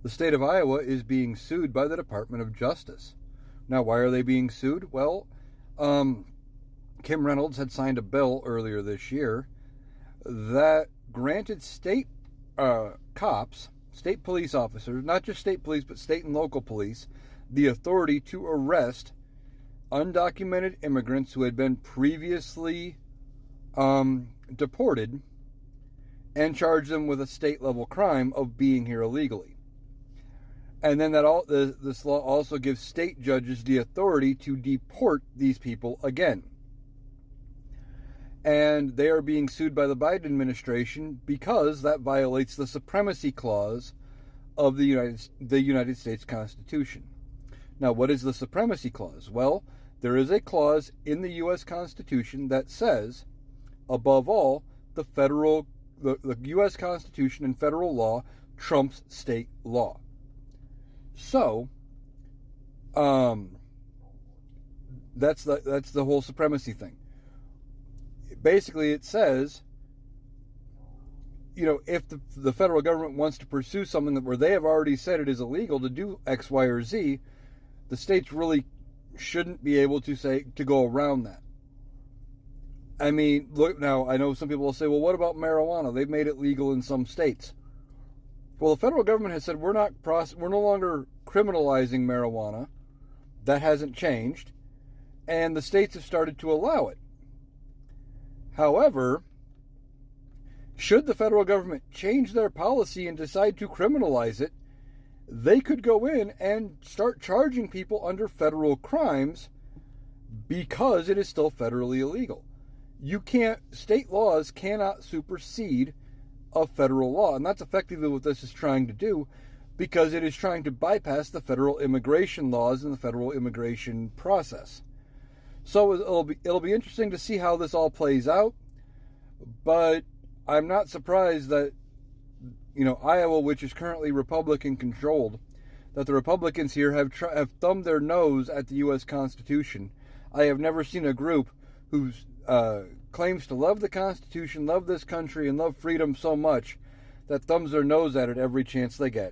The state of Iowa is being sued by the Department of Justice. Now, why are they being sued? Well, Kim Reynolds had signed a bill earlier this year that granted state cops, state police officers, not just state police, but state and local police, the authority to arrest undocumented immigrants who had been previously deported and charge them with a state-level crime of being here illegally. And then this law also gives state judges the authority to deport these people again. And they are being sued by the Biden administration because that violates the Supremecy Clause of the United States Constitution. Now, what is the Supremacy Clause? Well, there is a clause in the U.S. Constitution that says, above all, the U.S. Constitution and federal law trumps state law. So, that's the whole supremacy thing. Basically, it says, if the federal government wants to pursue something where they have already said it is illegal to do X, Y, or Z, the states really shouldn't be able to go around that. I mean, look, now, I know some people will say, well, what about marijuana? They've made it legal in some states. Well, the federal government has said we're no longer criminalizing marijuana. That hasn't changed. And the states have started to allow it. However, should the federal government change their policy and decide to criminalize it, they could go in and start charging people under federal crimes because it is still federally illegal. State laws cannot supersede a federal law, and that's effectively what this is trying to do, because it is trying to bypass the federal immigration laws and the federal immigration process. So it'll be interesting to see how this all plays out, but I'm not surprised that Iowa, which is currently Republican controlled, that the Republicans here have thumbed their nose at the U.S. Constitution. I have never seen a group who claims to love the Constitution, love this country, and love freedom so much that thumbs their nose at it every chance they get.